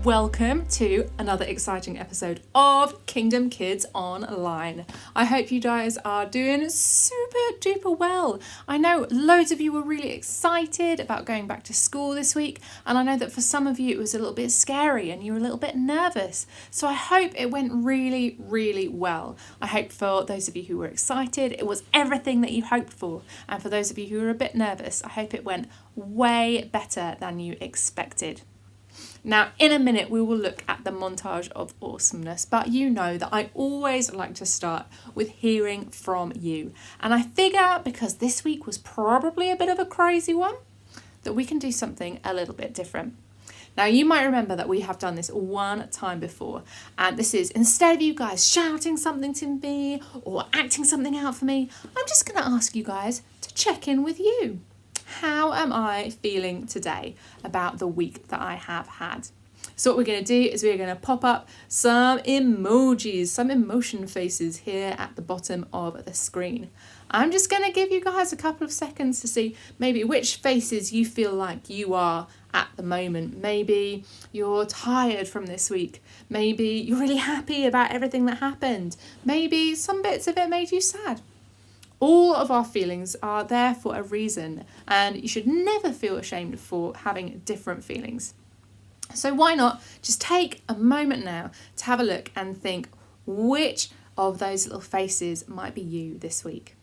welcome to another exciting episode of Kingdom Kids Online. I hope you guys are doing super duper well. I know loads of you were really excited about going back to school this week, and I know that for some of you it was a little bit scary and you were a little bit nervous. So I hope it went really, really well. I hope for those of you who were excited, it was everything that you hoped for. And for those of you who were a bit nervous, I hope it went way better than you expected. Now, in a minute, we will look at the montage of awesomeness, but you know that I always like to start with hearing from you. And I figure, because this week was probably a bit of a crazy one, that we can do something a little bit different. Now, you might remember that we have done this one time before, and this is, instead of you guys shouting something to me or acting something out for me, I'm just going to ask you guys to check in with you. How am I feeling today about the week that I have had? So what we're going to do is we're going to pop up some emojis, some emotion faces here at the bottom of the screen. I'm just going to give you guys a couple of seconds to see maybe which faces you feel like you are at the moment. Maybe you're tired from this week. Maybe you're really happy about everything that happened. Maybe some bits of it made you sad. All of our feelings are there for a reason, and you should never feel ashamed for having different feelings. So why not just take a moment now to have a look and think which of those little faces might be you this week.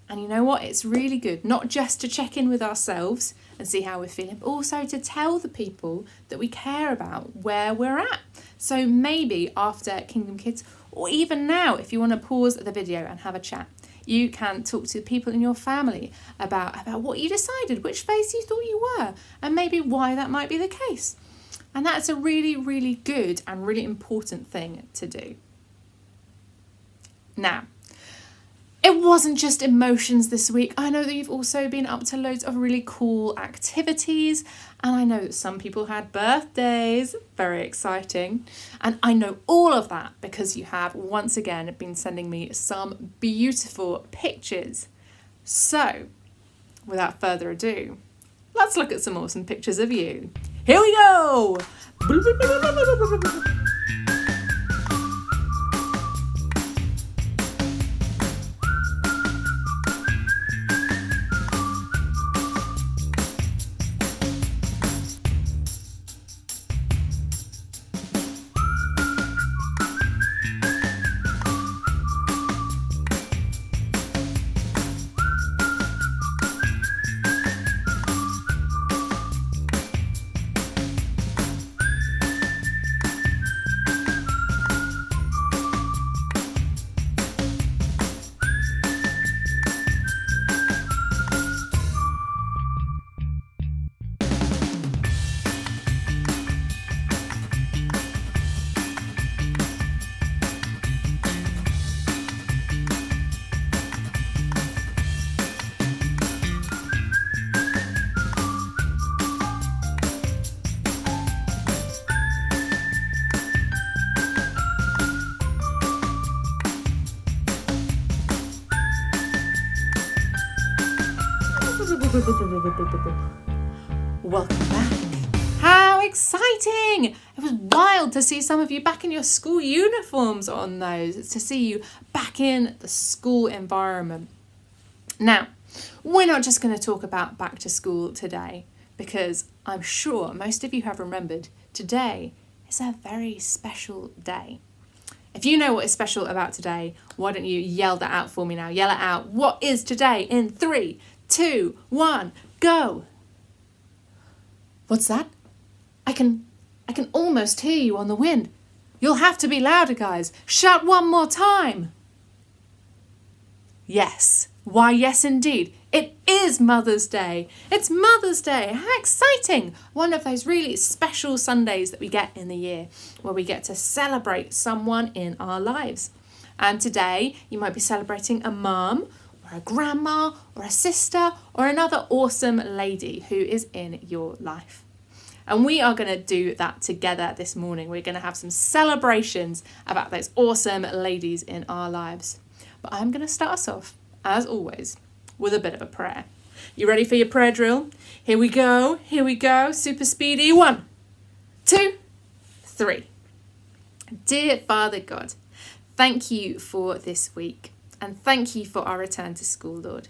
And you know what? It's really good not just to check in with ourselves and see how we're feeling, but also to tell the people that we care about where we're at. So maybe after Kingdom Kids, or even now, if you want to pause the video and have a chat, you can talk to people in your family about what you decided, which face you thought you were, and maybe why that might be the case. And that's a really, really good and really important thing to do. Now, it wasn't just emotions this week. I know that you've also been up to loads of really cool activities. And I know that some people had birthdays. Very exciting. And I know all of that because you have once again been sending me some beautiful pictures. So, without further ado, let's look at some awesome pictures of you. Here we go! Welcome back. How exciting! It was wild to see some of you back in your school uniforms on those. It's to see you back in the school environment. Now, we're not just going to talk about back to school today, because I'm sure most of you have remembered today is a very special day. If you know what is special about today, why don't you yell that out for me now? Yell it out. What is today in 3, 2, 1, go. What's that? I can almost hear you on the wind. You'll have to be louder, guys. Shout one more time. Yes. Why, yes, indeed. It is Mother's Day. It's Mother's Day. How exciting. One of those really special Sundays that we get in the year where we get to celebrate someone in our lives. And today you might be celebrating a mum, or a grandma, or a sister, or another awesome lady who is in your life. And we are going to do that together this morning. We're going to have some celebrations about those awesome ladies in our lives. But I'm going to start us off, as always, with a bit of a prayer. You ready for your prayer drill? Here we go. Here we go. Super speedy. 1, 2, 3. Dear Father God, thank you for this week. And thank you for our return to school, Lord.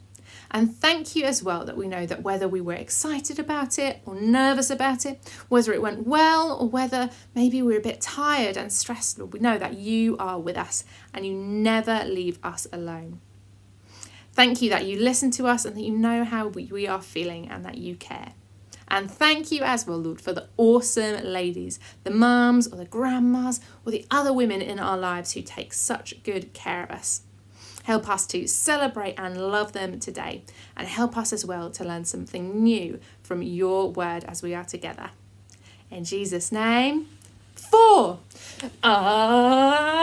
And thank you as well that we know that whether we were excited about it or nervous about it, whether it went well or whether maybe we're a bit tired and stressed, Lord, we know that you are with us and you never leave us alone. Thank you that you listen to us and that you know how we are feeling and that you care. And thank you as well, Lord, for the awesome ladies, the mums or the grandmas or the other women in our lives who take such good care of us. Help us to celebrate and love them today, and help us as well to learn something new from your word as we are together. In Jesus' name, 4. Amen.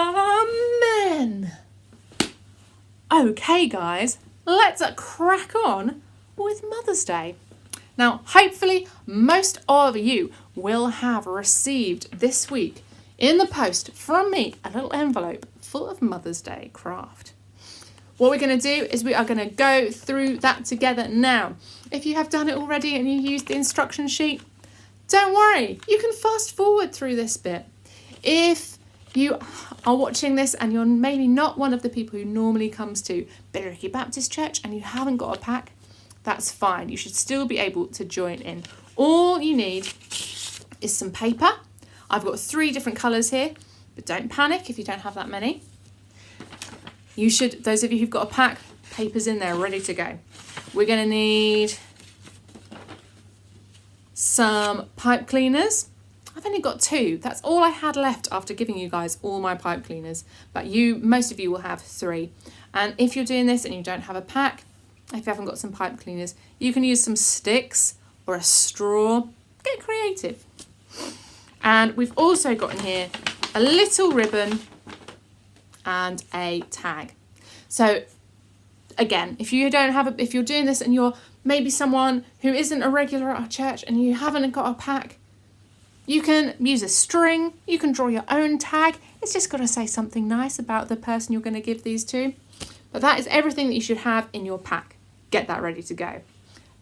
Okay, guys, let's crack on with Mother's Day. Now, hopefully, most of you will have received this week in the post from me a little envelope full of Mother's Day craft. What we're going to do is we are going to go through that together now. If you have done it already and you used the instruction sheet, don't worry, you can fast forward through this bit. If you are watching this and you're maybe not one of the people who normally comes to Billericay Baptist Church and you haven't got a pack, that's fine. You should still be able to join in. All you need is some paper. I've got 3 different colours here, but don't panic if you don't have that many. You should, those of you who've got a pack, paper's in there, ready to go. We're going to need some pipe cleaners. I've only got 2. That's all I had left after giving you guys all my pipe cleaners. But most of you will have 3. And if you're doing this and you don't have a pack, if you haven't got some pipe cleaners, you can use some sticks or a straw. Get creative. And we've also got in here a little ribbon and a tag. So again, if you're doing this and you're maybe someone who isn't a regular at our church and you haven't got a pack, you can use a string, you can draw your own tag. It's just got to say something nice about the person you're going to give these to. But that is everything that you should have in your pack. Get that ready to go.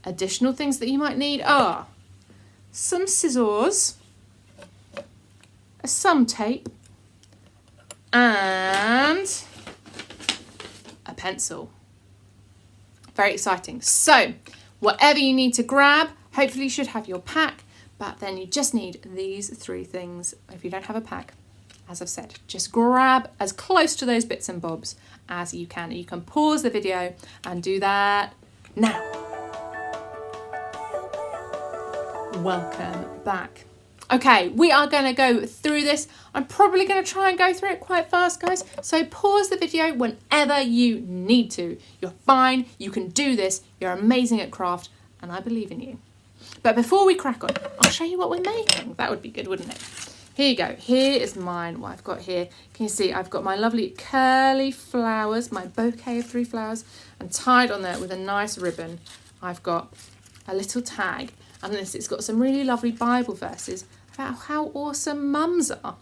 Additional things that you might need are some scissors, some tape, and a pencil. Very exciting. So, whatever you need to grab, hopefully you should have your pack, but then you just need these 3 things. If you don't have a pack, as I've said, just grab as close to those bits and bobs as you can. You can pause the video and do that now. Welcome back. Okay, we are going to go through this. I'm probably going to try and go through it quite fast, guys. So pause the video whenever you need to. You're fine. You can do this. You're amazing at craft, and I believe in you. But before we crack on, I'll show you what we're making. That would be good, wouldn't it? Here you go. Here is mine. What I've got here. Can you see? I've got my lovely curly flowers, my bouquet of 3 flowers, and tied on there with a nice ribbon, I've got a little tag. And this, it's got some really lovely Bible verses about how awesome mums are.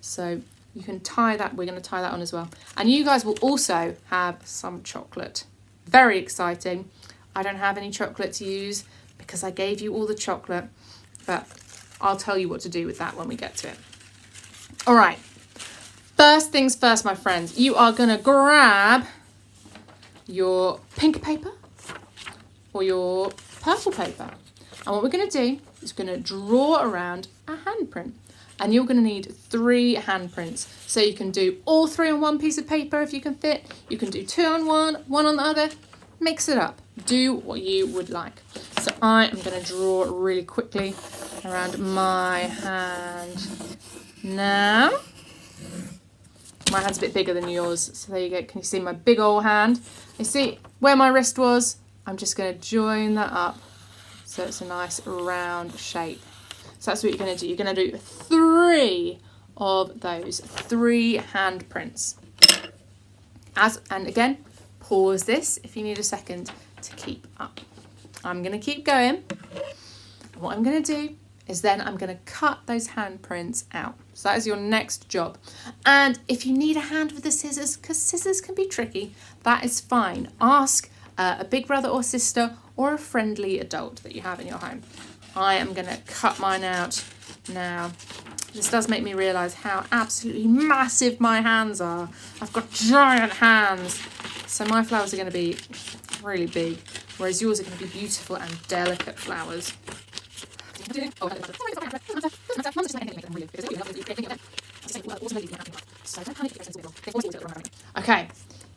So you can tie that, we're going to tie that on as well. And you guys will also have some chocolate. Very exciting. I don't have any chocolate to use because I gave you all the chocolate, but I'll tell you what to do with that when we get to it. All right. First things first, my friends, you are going to grab your pink paper or your purple paper. And what we're going to do is we're going to draw around a handprint. And you're going to need 3 handprints. So you can do all 3 on one piece of paper if you can fit. You can do 2 on one, 1 on the other. Mix it up. Do what you would like. So I am going to draw really quickly around my hand now. My hand's a bit bigger than yours. So there you go. Can you see my big old hand? You see where my wrist was? I'm just going to join that up. So it's a nice round shape. So that's what you're going to do. You're going to do 3 of those 3 handprints. And again, pause this if you need a second to keep up. I'm going to keep going. And what I'm going to do is then I'm going to cut those handprints out. So that is your next job. And if you need a hand with the scissors, because scissors can be tricky, that is fine. Ask a big brother or sister or a friendly adult that you have in your home. I am going to cut mine out now. This does make me realise how absolutely massive my hands are. I've got giant hands. So my flowers are going to be really big, whereas yours are going to be beautiful and delicate flowers. Okay,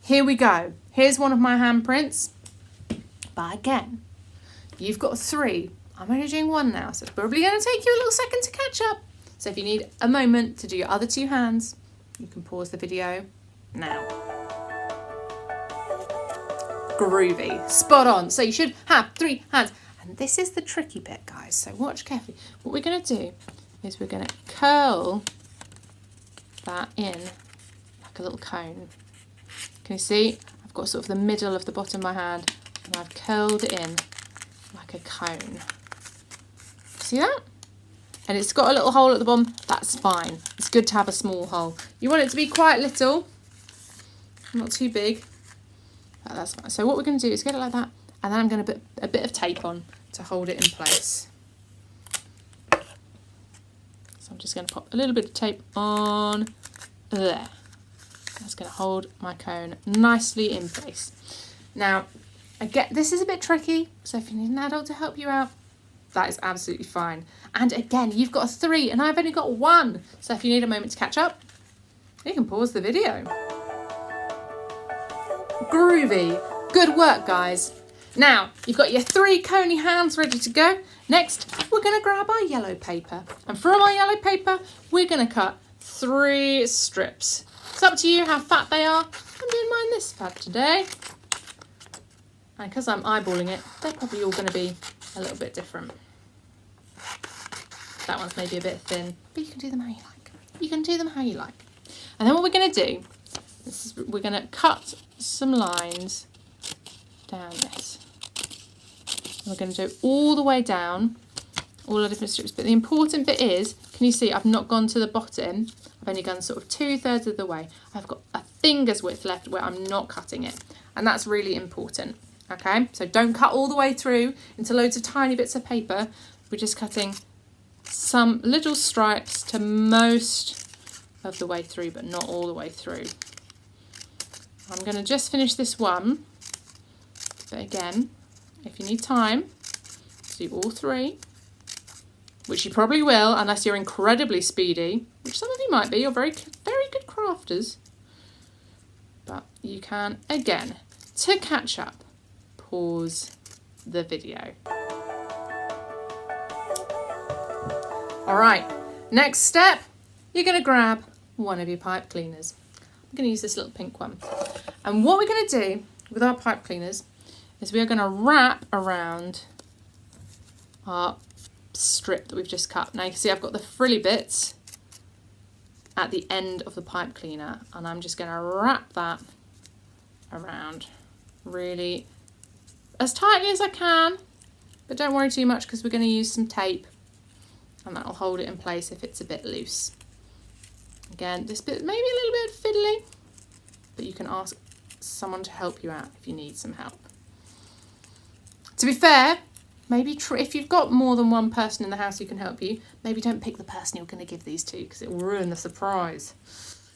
here we go. Here's one of my handprints. But again, you've got 3. I'm only doing 1 now, so it's probably going to take you a little second to catch up. So if you need a moment to do your other 2 hands, you can pause the video now. Groovy, spot on. So you should have 3 hands. And this is the tricky bit, guys, so watch carefully. What we're going to do is we're going to curl that in like a little cone. Can you see? I've got sort of the middle of the bottom of my hand and I've curled it in like a cone. See that? And it's got a little hole at the bottom. That's fine. It's good to have a small hole. You want it to be quite little, not too big. But that's fine. So what we're going to do is get it like that, and then I'm going to put a bit of tape on to hold it in place. So I'm just going to pop a little bit of tape on there. That's going to hold my cone nicely in place. Now, again, this is a bit tricky, so if you need an adult to help you out, that is absolutely fine. And again, you've got 3 and I've only got 1. So if you need a moment to catch up, you can pause the video. Groovy. Good work, guys. Now, you've got your 3 coney hands ready to go. Next, we're going to grab our yellow paper. And from our yellow paper, we're going to cut 3 strips. It's up to you how fat they are. I'm doing mine this fat today. And because I'm eyeballing it, they're probably all going to be a little bit different. That one's maybe a bit thin, but you can do them how you like. You can do them how you like. And then what we're going to do is we're going to cut some lines down this. We're going to do all the way down, all the different strips. But the important bit is, can you see I've not gone to the bottom? I've only gone sort of 2/3 of the way. I've got a finger's width left where I'm not cutting it. And that's really important. Okay, so don't cut all the way through into loads of tiny bits of paper. We're just cutting some little stripes to most of the way through, but not all the way through. I'm going to just finish this one, but again, if you need time to do all 3, which you probably will unless you're incredibly speedy, which some of you might be, you're very good crafters, but you can, again, to catch up, pause the video. All right, next step, you're going to grab one of your pipe cleaners. I'm going to use this little pink one. And what we're going to do with our pipe cleaners is we are going to wrap around our strip that we've just cut. Now you can see I've got the frilly bits at the end of the pipe cleaner, and I'm just going to wrap that around really as tightly as I can, but don't worry too much because we're going to use some tape and that'll hold it in place if it's a bit loose. Again, this bit maybe a little bit fiddly, but you can ask someone to help you out if you need some help. To be fair, maybe if you've got more than one person in the house who can help you, maybe don't pick the person you're going to give these to because it will ruin the surprise.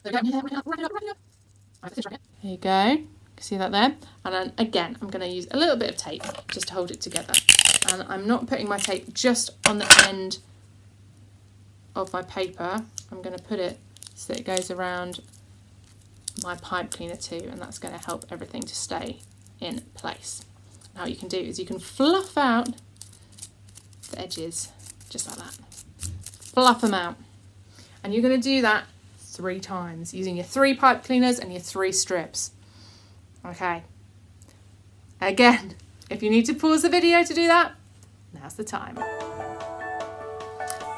There you go. You can see that there. And then again, I'm going to use a little bit of tape just to hold it together. And I'm not putting my tape just on the end of my paper. I'm going to put it so that it goes around my pipe cleaner too, and that's going to help everything to stay in place. Now what you can do is you can fluff out the edges just like that. Fluff them out. And you're going to do that 3 times using your 3 pipe cleaners and your 3 strips. Okay. Again, if you need to pause the video to do that, now's the time.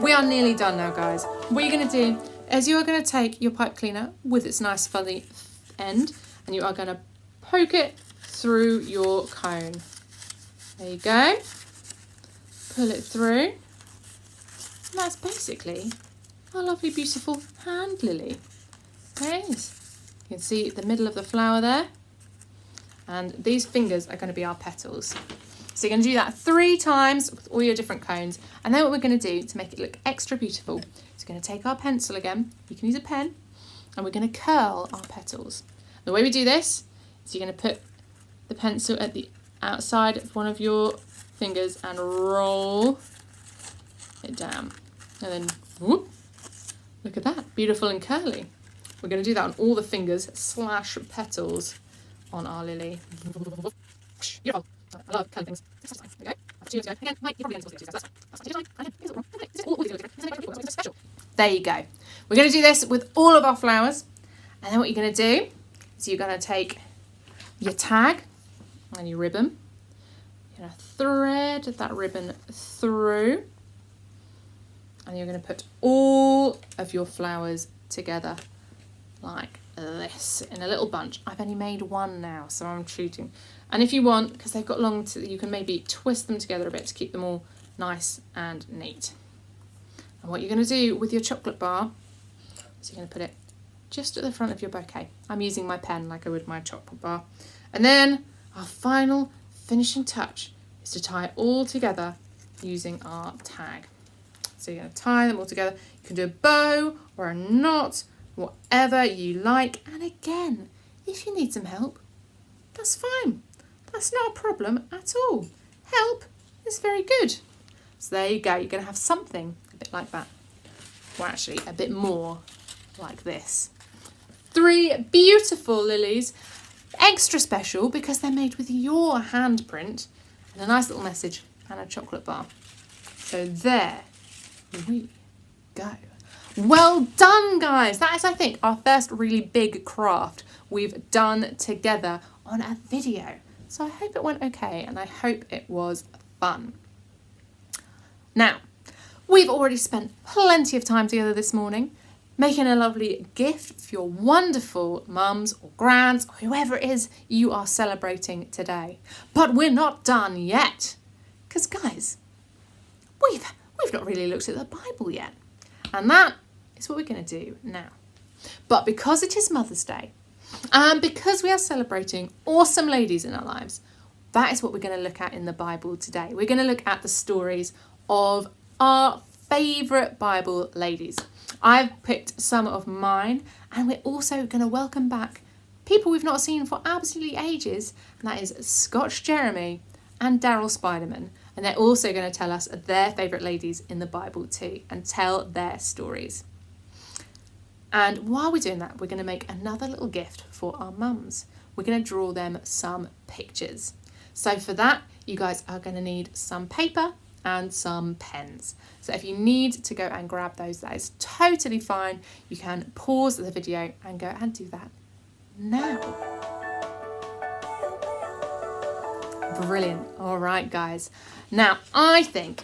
We are nearly done now, guys. What you're going to do is you are going to take your pipe cleaner with its nice fuzzy end and you are going to poke it through your cone. There you go. Pull it through. And that's basically our lovely, beautiful hand lily. There it is. You can see the middle of the flower there. And these fingers are going to be our petals. So you're going to do that 3 times with all your different cones. And then what we're going to do to make it look extra beautiful is we're going to take our pencil again. You can use a pen. And we're going to curl our petals. The way we do this is you're going to put the pencil at the outside of one of your fingers and roll it down. And then, whoop, look at that, beautiful and curly. We're going to do that on all the fingers / petals on our lily. Beautiful. I love curly things. Okay. Again, Mike, you're probably going to special. There you go. We're going to do this with all of our flowers. And then what you're going to do is you're going to take your tag and your ribbon. You're going to thread that ribbon through. And you're going to put all of your flowers together like this in a little bunch. I've only made one now, so I'm shooting. And if you want, because they've got long, you can maybe twist them together a bit to keep them all nice and neat. And what you're going to do with your chocolate bar is you're going to put it just at the front of your bouquet. I'm using my pen like I would my chocolate bar. And then our final finishing touch is to tie it all together using our tag. So you're going to tie them all together. You can do a bow or a knot, whatever you like. And again, if you need some help, that's fine. That's not a problem at all. Help is very good. So there you go. You're going to have something a bit like that. Well, actually, a bit more like this. 3 beautiful lilies. Extra special because they're made with your handprint and a nice little message and a chocolate bar. So there we go. Well done, guys. That is, I think, our first really big craft we've done together on a video. So I hope it went okay and I hope it was fun. Now, we've already spent plenty of time together this morning making a lovely gift for your wonderful mums or grands or whoever it is you are celebrating today. But we're not done yet. Because, guys, we've not really looked at the Bible yet. And that is what we're going to do now. But because it is Mother's Day, and because we are celebrating awesome ladies in our lives, that is what we're going to look at in the Bible today. We're going to look at the stories of our favourite Bible ladies. I've picked some of mine, and we're also going to welcome back people we've not seen for absolutely ages, and that is Scotch Jeremy and Daryl Spiderman. And they're also going to tell us their favourite ladies in the Bible too, and tell their stories. And while we're doing that, we're going to make another little gift for our mums. We're going to draw them some pictures. So for that, you guys are going to need some paper and some pens. So if you need to go and grab those, that is totally fine. You can pause the video and go and do that now. Brilliant. All right, guys. Now, I think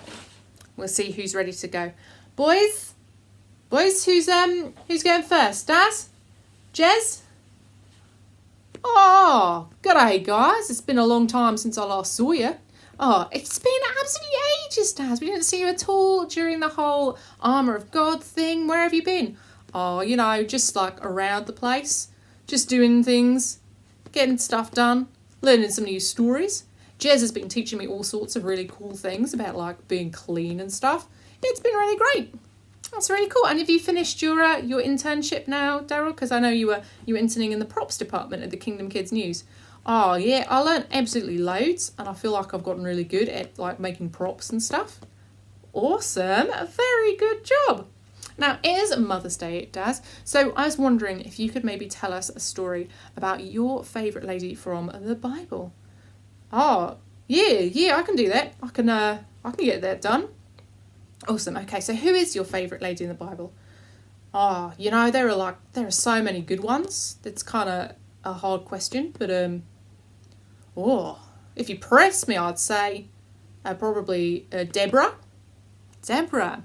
we'll see who's ready to go. Boys, who's going first? Daz? Jez? Oh, g'day, guys. It's been a long time since I last saw you. Oh, it's been absolutely ages, Daz. We didn't see you at all during the whole Armour of God thing. Where have you been? Oh, you know, just like around the place. Just doing things, getting stuff done, learning some new stories. Jez has been teaching me all sorts of really cool things about like being clean and stuff. It's been really great. That's really cool. And have you finished your internship now, Daryl? Because I know you were interning in the props department at the Kingdom Kids News. Oh yeah, I learned absolutely loads, and I feel like I've gotten really good at like making props and stuff. Awesome, a very good job. Now it is Mother's Day, Daz. So I was wondering if you could maybe tell us a story about your favourite lady from the Bible. Oh yeah, I can do that. I can get that done. Awesome. Okay, so who is your favourite lady in the Bible? Oh, you know, there are so many good ones. That's kind of a hard question, but if you press me, I'd say probably Deborah. Deborah.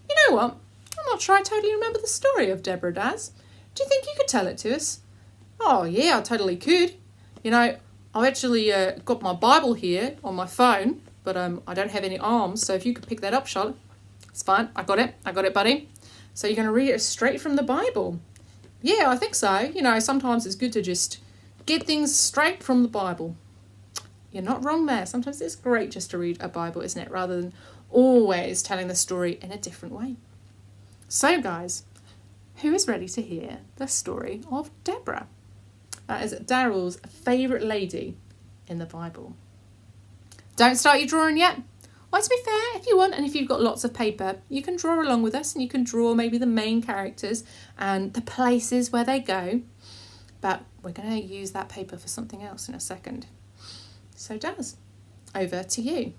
You know what? I'm not sure I totally remember the story of Deborah, Daz. Do you think you could tell it to us? Oh yeah, I totally could. You know, I've actually got my Bible here on my phone, but I don't have any arms, so if you could pick that up, Charlotte. It's fine. I got it, buddy. So you're going to read it straight from the Bible. Yeah, I think so. You know, sometimes it's good to just get things straight from the Bible. You're not wrong there. Sometimes it's great just to read a Bible, isn't it? Rather than always telling the story in a different way. So, guys, who is ready to hear the story of Deborah? That is Daryl's favourite lady in the Bible. Don't start your drawing yet. Well, to be fair, if you want, and if you've got lots of paper, you can draw along with us and you can draw maybe the main characters and the places where they go. But we're going to use that paper for something else in a second. So, Daz, over to you.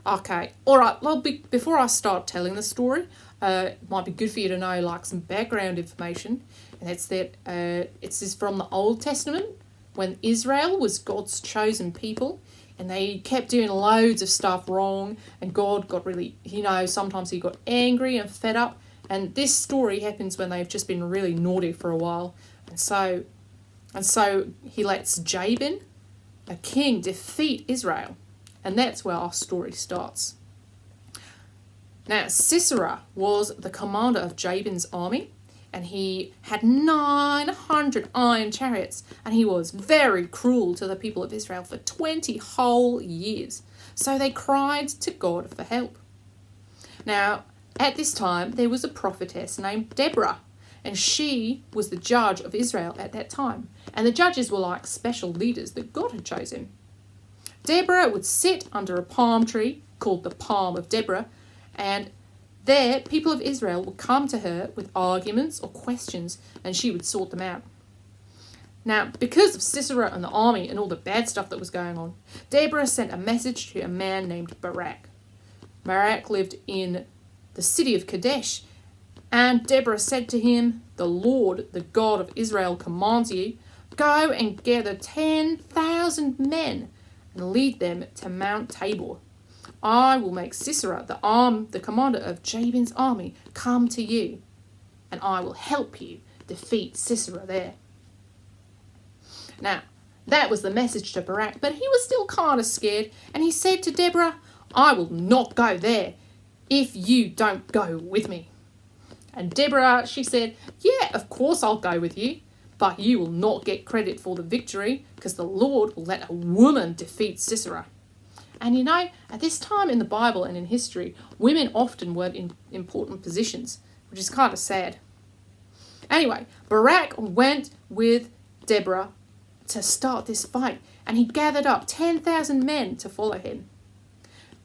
Okay, all right, well, before I start telling the story, it might be good for you to know like some background information. And it's that it's from the Old Testament when Israel was God's chosen people. And they kept doing loads of stuff wrong, and God got really, sometimes he got angry and fed up. And this story happens when they've just been really naughty for a while. And so he lets Jabin, a king, defeat Israel. And that's where our story starts. Now, Sisera was the commander of Jabin's army, and he had 900 iron chariots, and he was very cruel to the people of Israel for 20 whole years. So they cried to God for help. Now, at this time, there was a prophetess named Deborah, and she was the judge of Israel at that time. And the judges were like special leaders that God had chosen. Deborah would sit under a palm tree called the Palm of Deborah, and there, people of Israel would come to her with arguments or questions, and she would sort them out. Now, because of Sisera and the army and all the bad stuff that was going on, Deborah sent a message to a man named Barak. Barak lived in the city of Kadesh, and Deborah said to him, "The Lord, the God of Israel, commands you, go and gather 10,000 men and lead them to Mount Tabor. I will make Sisera, the commander of Jabin's army, come to you, and I will help you defeat Sisera there." Now, that was the message to Barak, but he was still kind of scared, and he said to Deborah, "I will not go there if you don't go with me." And Deborah, she said, "Yeah, of course I'll go with you, but you will not get credit for the victory, because the Lord will let a woman defeat Sisera." And at this time in the Bible and in history, women often weren't in important positions, which is kind of sad. Anyway, Barak went with Deborah to start this fight, and he gathered up 10,000 men to follow him.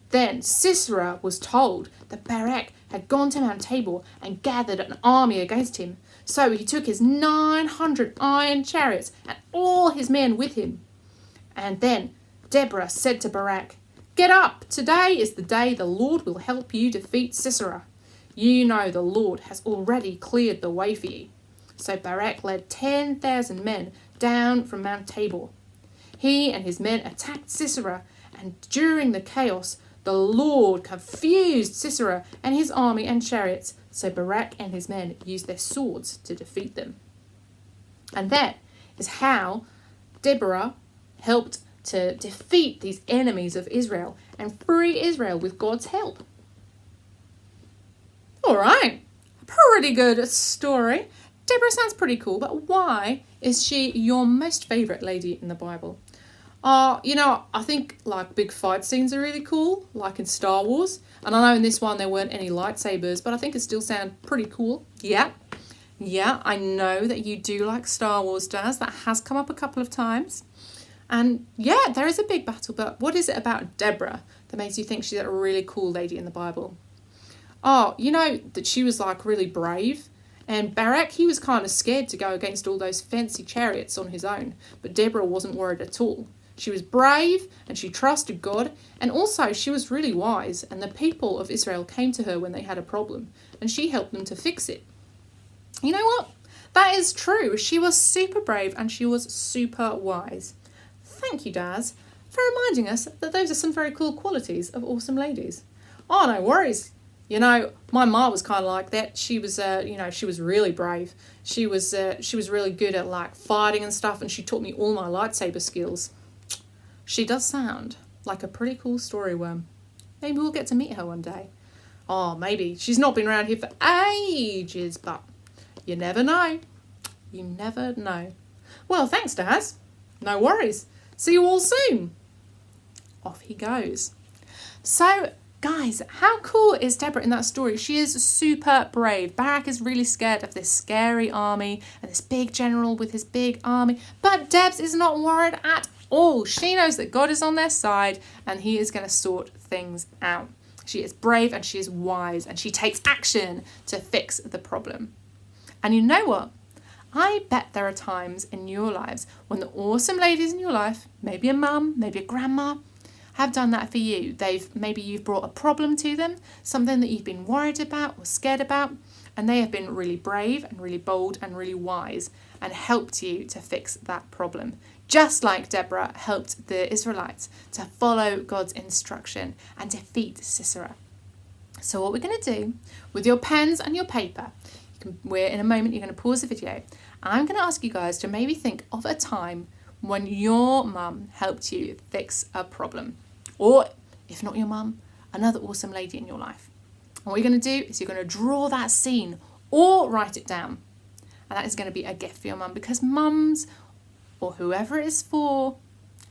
Then Sisera was told that Barak had gone to Mount Tabor and gathered an army against him. So he took his 900 iron chariots and all his men with him. And then Deborah said to Barak, "Get up, today is the day the Lord will help you defeat Sisera. You know the Lord has already cleared the way for you." So Barak led 10,000 men down from Mount Tabor. He and his men attacked Sisera, and during the chaos, the Lord confused Sisera and his army and chariots, so Barak and his men used their swords to defeat them. And that is how Deborah helped to defeat these enemies of Israel and free Israel with God's help. All right, pretty good story. Deborah sounds pretty cool, but why is she your most favourite lady in the Bible? I think like big fight scenes are really cool, like in Star Wars. And I know in this one there weren't any lightsabers, but I think it still sounds pretty cool. Yeah, I know that you do like Star Wars, Daz. That has come up a couple of times. And yeah, there is a big battle, but what is it about Deborah that makes you think she's a really cool lady in the Bible? Oh, that she was like really brave. And Barak, he was kind of scared to go against all those fancy chariots on his own. But Deborah wasn't worried at all. She was brave and she trusted God. And also she was really wise. And the people of Israel came to her when they had a problem. And she helped them to fix it. You know what? That is true. She was super brave and she was super wise. Thank you, Daz, for reminding us that those are some very cool qualities of awesome ladies. Oh, no worries. My ma was kind of like that. She was, she was really brave. She was really good at like fighting and stuff, and she taught me all my lightsaber skills. She does sound like a pretty cool story worm. Maybe we'll get to meet her one day. Oh, maybe. She's not been around here for ages, but you never know. You never know. Well, thanks, Daz. No worries. See you all soon. off he goes. So, guys, how cool is Deborah in that story? She is super brave. Barak is really scared of this scary army and this big general with his big army. But Debs is not worried at all. She knows that God is on their side and he is going to sort things out. She is brave and she is wise and she takes action to fix the problem. And you know what? I bet there are times in your lives when the awesome ladies in your life, maybe a mum, maybe a grandma, have done that for you. Maybe you've brought a problem to them, something that you've been worried about or scared about, and they have been really brave and really bold and really wise and helped you to fix that problem. Just like Deborah helped the Israelites to follow God's instruction and defeat Sisera. So what we're going to do with your pens and your paper, in a moment you're going to pause the video. I'm going to ask you guys to maybe think of a time when your mum helped you fix a problem. Or, if not your mum, another awesome lady in your life. And what you're going to do is you're going to draw that scene or write it down. And that is going to be a gift for your mum, because mums, or whoever it is for,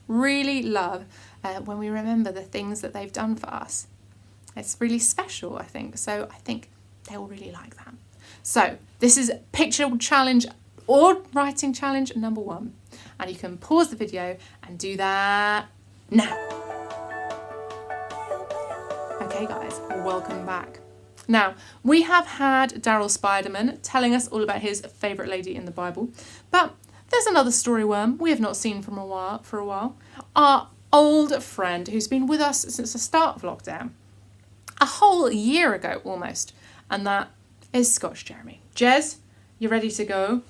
really love when we remember the things that they've done for us. It's really special, I think. So I think they'll really like that. So this is picture challenge or writing challenge number 1. And you can pause the video and do that now. Okay guys, welcome back. Now, we have had Daryl Spiderman telling us all about his favourite lady in the Bible, but there's another story worm we have not seen for a while. Our old friend who's been with us since the start of lockdown, a whole year ago almost, and that is Scotch Jeremy. Jez, you ready to go?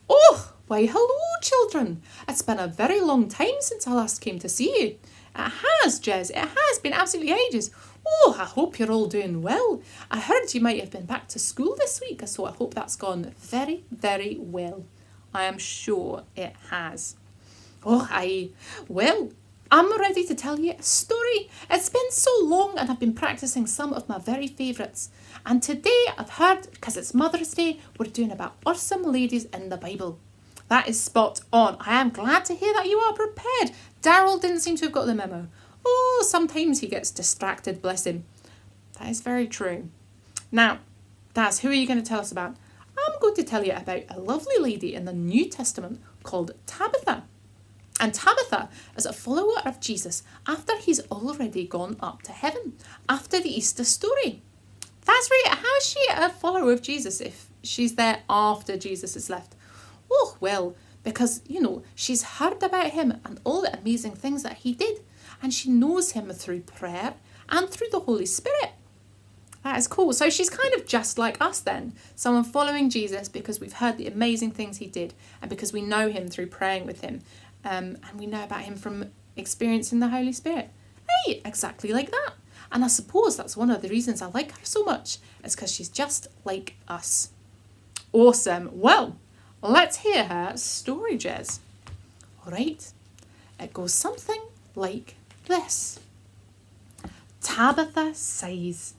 Oh, why hello children. It's been a very long time since I last came to see you. It has, Jez, it has been absolutely ages. Oh, I hope you're all doing well. I heard you might have been back to school this week, so I hope that's gone very, very well. I am sure it has. Oh, aye. Well, I'm ready to tell you a story. It's been so long and I've been practising some of my very favourites. And today I've heard, because it's Mother's Day, we're doing about awesome ladies in the Bible. That is spot on. I am glad to hear that you are prepared. Daryl didn't seem to have got the memo. Oh, sometimes he gets distracted, bless him. That is very true. Now, Daz, who are you going to tell us about? I'm going to tell you about a lovely lady in the New Testament called Tabitha. And Tabitha is a follower of Jesus after he's already gone up to heaven, after the Easter story. That's right. How is she a follower of Jesus if she's there after Jesus is left? Oh, well, because, she's heard about him and all the amazing things that he did. And she knows him through prayer and through the Holy Spirit. That is cool. So she's kind of just like us then. Someone following Jesus because we've heard the amazing things he did and because we know him through praying with him. And we know about him from experiencing the Holy Spirit. Hey, exactly like that. And I suppose that's one of the reasons I like her so much. It's because she's just like us. Awesome. Well, let's hear her story, Jez. All right. It goes something like this. Tabitha sighs.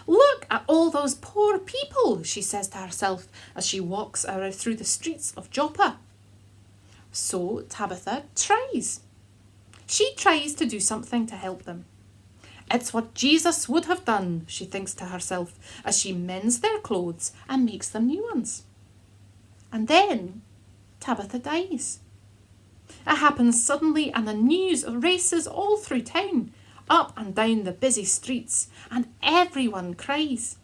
Look at all those poor people, she says to herself as she walks around through the streets of Joppa. So Tabitha tries. She tries to do something to help them. It's what Jesus would have done, she thinks to herself, as she mends their clothes and makes them new ones. And then Tabitha dies. It happens suddenly and the news races all through town, up and down the busy streets, and everyone cries.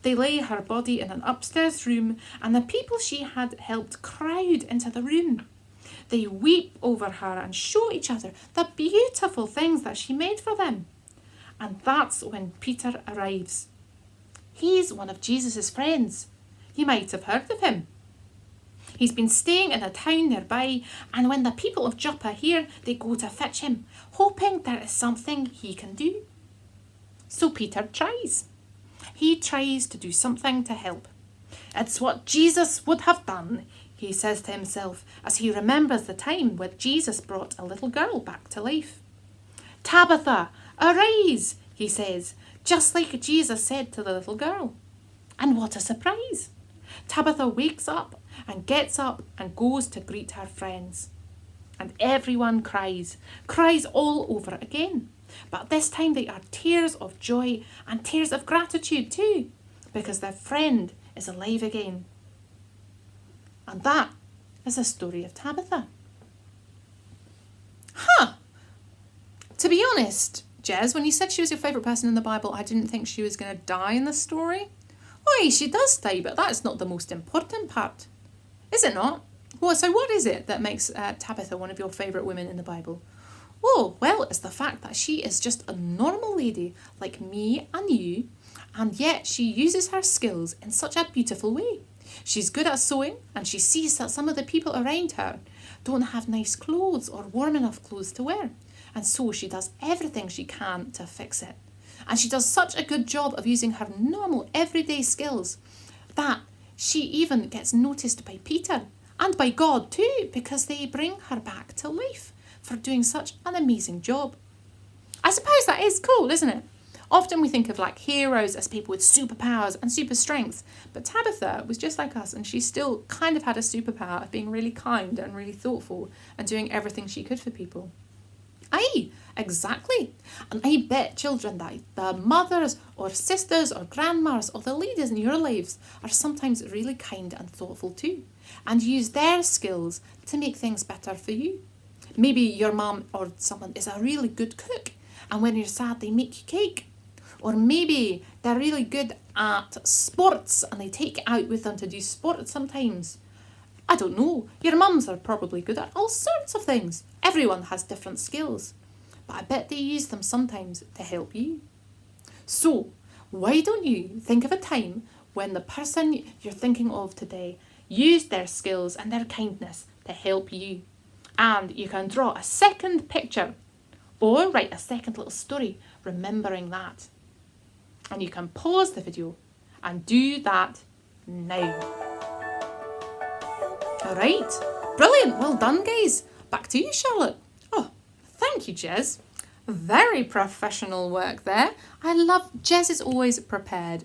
They lay her body in an upstairs room, and the people she had helped crowd into the room. They weep over her and show each other the beautiful things that she made for them. And that's when Peter arrives. He's one of Jesus' friends. You might have heard of him. He's been staying in a town nearby, and when the people of Joppa hear, they go to fetch him, hoping there is something he can do. So Peter tries. He tries to do something to help. It's what Jesus would have done, he says to himself as he remembers the time when Jesus brought a little girl back to life. Tabitha, arise, he says, just like Jesus said to the little girl. And what a surprise! Tabitha wakes up and gets up and goes to greet her friends. and everyone cries all over again. But this time they are tears of joy and tears of gratitude too, because their friend is alive again. And that is the story of Tabitha. To be honest, Jez, when you said she was your favourite person in the Bible, I didn't think she was going to die in the story. Why, she does die, but that's not the most important part. Is it not? So what is it that makes Tabitha one of your favourite women in the Bible? Oh, well, it's the fact that she is just a normal lady like me and you, and yet she uses her skills in such a beautiful way. She's good at sewing, and she sees that some of the people around her don't have nice clothes or warm enough clothes to wear. And so she does everything she can to fix it. And she does such a good job of using her normal everyday skills that she even gets noticed by Peter and by God too, because they bring her back to life for doing such an amazing job. I suppose that is cool, isn't it? Often we think of like heroes as people with superpowers and super strengths, but Tabitha was just like us, and she still kind of had a superpower of being really kind and really thoughtful and doing everything she could for people. Aye, exactly. And I bet, children, that the mothers or sisters or grandmas or the ladies in your lives are sometimes really kind and thoughtful too, and use their skills to make things better for you. Maybe your mum or someone is a really good cook, and when you're sad they make you cake. Or maybe they're really good at sports and they take you out with them to do sport sometimes. I don't know, your mums are probably good at all sorts of things. Everyone has different skills, but I bet they use them sometimes to help you. So, why don't you think of a time when the person you're thinking of today used their skills and their kindness to help you? And you can draw a second picture or write a second little story remembering that. And you can pause the video and do that now. All right, brilliant, well done guys. Back to you, Charlotte. Oh, thank you, Jez. Very professional work there. Jez is always prepared.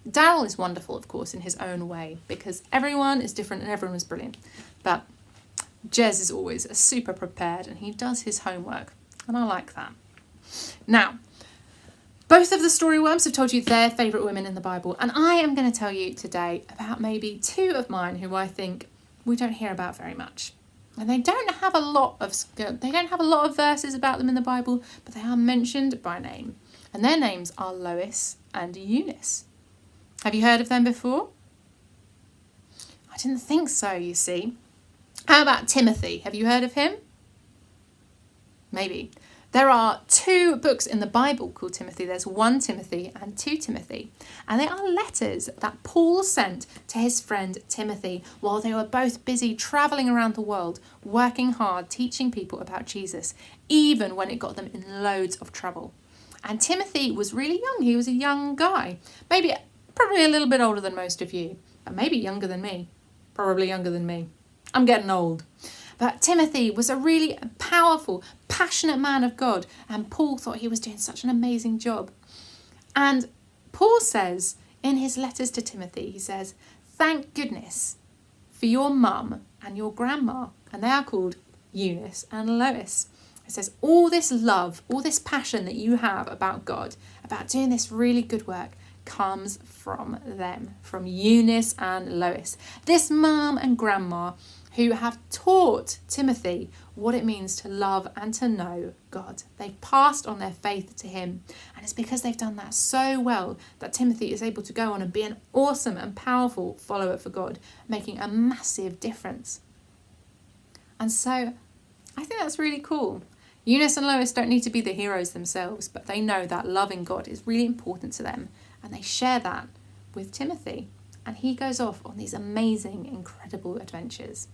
Daryl is wonderful, of course, in his own way, because everyone is different and everyone is brilliant. But Jez is always super prepared and he does his homework, and I like that. Now, both of the story worms have told you their favourite women in the Bible, and I am going to tell you today about maybe two of mine who I think we don't hear about very much. And they don't have a lot of verses about them in the Bible, but they are mentioned by name. And their names are Lois and Eunice. Have you heard of them before? I didn't think so, you see. How about Timothy? Have you heard of him? Maybe. There are two books in the Bible called Timothy. There's 1 Timothy and 2 Timothy. And they are letters that Paul sent to his friend Timothy while they were both busy travelling around the world, working hard, teaching people about Jesus, even when it got them in loads of trouble. And Timothy was really young. He was a young guy. Probably a little bit older than most of you, but maybe younger than me. Probably younger than me. I'm getting old. But Timothy was a really powerful, passionate man of God, and Paul thought he was doing such an amazing job. And Paul says in his letters to Timothy, he says, thank goodness for your mum and your grandma, and they are called Eunice and Lois. It says all this love, all this passion that you have about God, about doing this really good work, comes from them, from Eunice and Lois. This mum and grandma who have taught Timothy what it means to love and to know God. They've passed on their faith to him, and it's because they've done that so well that Timothy is able to go on and be an awesome and powerful follower for God, making a massive difference. And so I think that's really cool. Eunice and Lois don't need to be the heroes themselves, but they know that loving God is really important to them, and they share that with Timothy, and he goes off on these amazing, incredible adventures.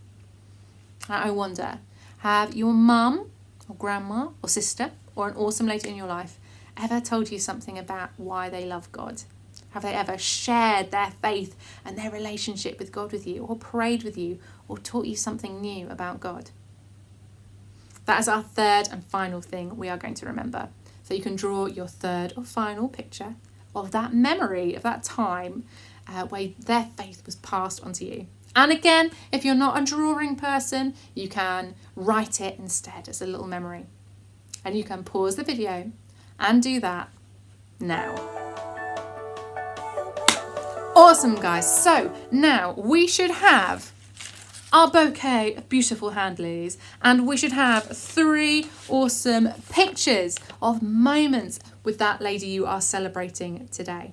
I wonder, have your mum or grandma or sister or an awesome lady in your life ever told you something about why they love God? Have they ever shared their faith and their relationship with God with you, or prayed with you, or taught you something new about God? That is our third and final thing we are going to remember. So you can draw your third or final picture of that memory of that time where their faith was passed on to you. And again, if you're not a drawing person, you can write it instead as a little memory. And you can pause the video and do that now. Awesome, guys. So now we should have our bouquet of beautiful hand lilies, and we should have 3 awesome pictures of moments with that lady you are celebrating today.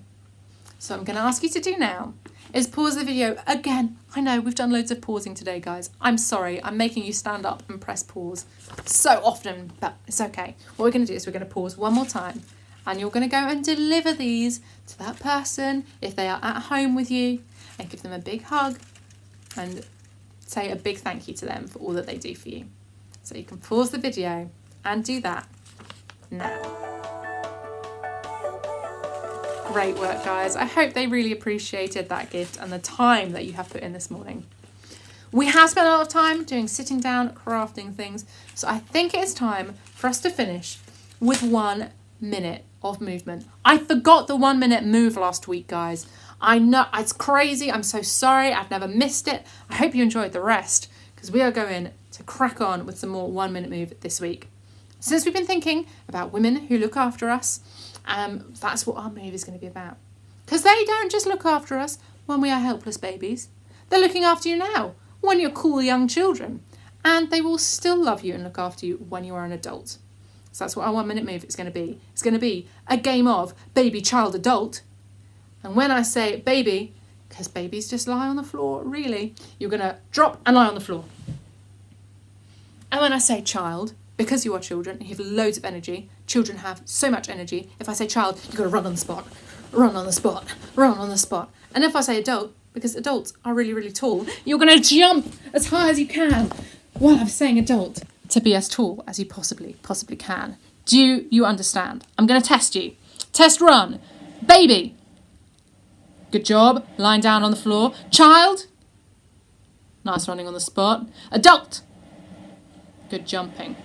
So I'm going to ask you to do now is pause the video again. I know we've done loads of pausing today, guys. I'm sorry. I'm making you stand up and press pause so often, but it's okay. What we're going to do is we're going to pause one more time, and you're going to go and deliver these to that person if they are at home with you, and give them a big hug and say a big thank you to them for all that they do for you. So you can pause the video and do that now. Great work, guys. I hope they really appreciated that gift and the time that you have put in this morning. We have spent a lot of time sitting down, crafting things. So I think it's time for us to finish with 1 minute of movement. I forgot the 1 minute move last week, guys. I know, it's crazy. I'm so sorry. I've never missed it. I hope you enjoyed the rest, because we are going to crack on with some more 1 minute move this week. Since we've been thinking about women who look after us, that's what our move is going to be about. Because they don't just look after us when we are helpless babies. They're looking after you now when you're cool young children. And they will still love you and look after you when you are an adult. So that's what our 1 minute move is going to be. It's going to be a game of baby, child, adult. And when I say baby, because babies just lie on the floor, really, you're going to drop and lie on the floor. And when I say child, because you are children and you have loads of energy, children have so much energy. If I say child, you've got to run on the spot, run on the spot, run on the spot. And if I say adult, because adults are really, really tall, you're going to jump as high as you can while I'm saying adult to be as tall as you possibly can. Do you understand? I'm going to test you. Test run. Baby. Good job. Lying down on the floor. Child. Nice running on the spot. Adult. Good jumping.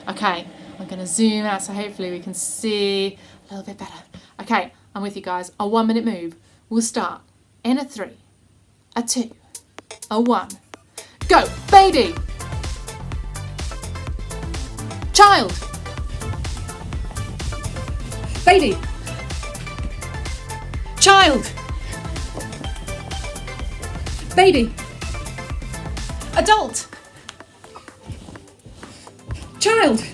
Okay, I'm going to zoom out so hopefully we can see a little bit better. Okay, I'm with you guys. Our 1 minute move will start in a 3, a 2, a 1. Go, baby. Child. Baby. Child. Baby. Adult. Child.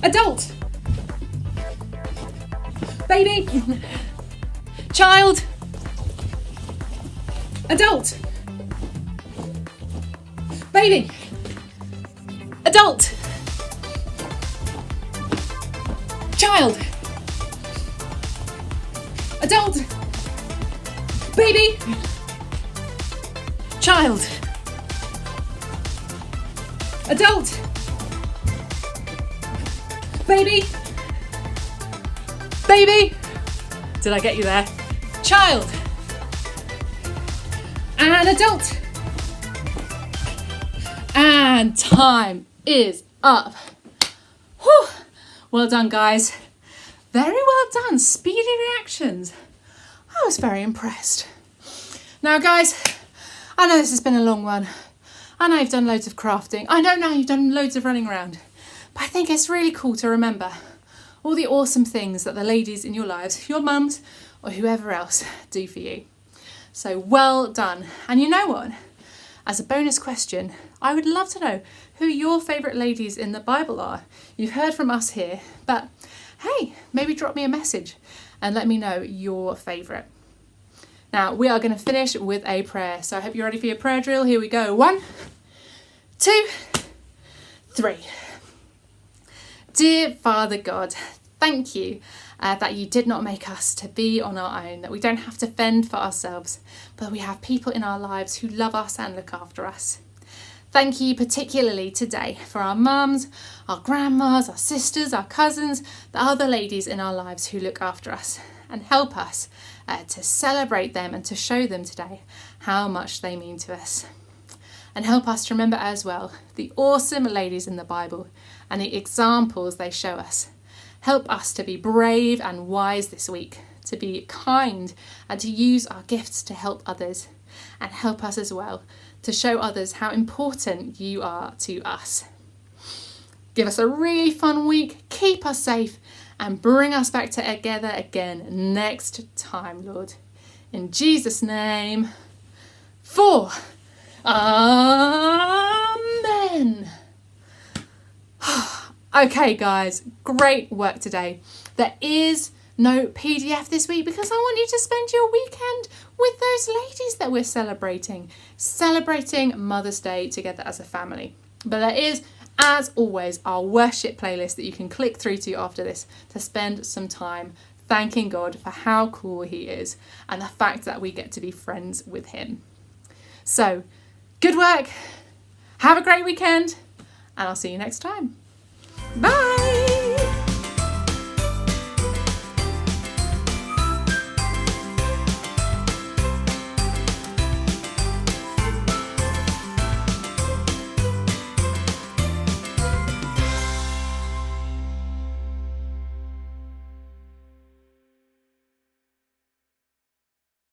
Adult. Baby. Child. Adult. Baby. Adult. Child. Adult. Baby. Child. Adult. Baby. Baby. Did I get you there? Child. And adult. And time is up. Whew. Well done, guys. Very well done. Speedy reactions. I was very impressed. Now, guys, I know this has been a long one. I know you've done loads of crafting. I know now you've done loads of running around. But I think it's really cool to remember all the awesome things that the ladies in your lives, your mums or whoever else, do for you. So well done. And you know what? As a bonus question, I would love to know who your favourite ladies in the Bible are. You've heard from us here, but hey, maybe drop me a message and let me know your favourite. Now, we are going to finish with a prayer. So I hope you're ready for your prayer drill. Here we go. 1, 2, 3. Dear Father God, thank you that you did not make us to be on our own, that we don't have to fend for ourselves, but we have people in our lives who love us and look after us. Thank you particularly today for our mums, our grandmas, our sisters, our cousins, the other ladies in our lives who look after us, and help us to celebrate them and to show them today how much they mean to us. And help us to remember as well the awesome ladies in the Bible and the examples they show us. Help us to be brave and wise this week, to be kind and to use our gifts to help others, and help us as well to show others how important you are to us. Give us a really fun week, keep us safe, and bring us back together again next time, Lord. In Jesus' name, Amen. Okay, guys, great work today. There is no PDF this week because I want you to spend your weekend with those ladies that we're celebrating Mother's Day together as a family. But there is, as always, our worship playlist that you can click through to after this to spend some time thanking God for how cool he is and the fact that we get to be friends with him. So, good work, have a great weekend, and I'll see you next time. Bye!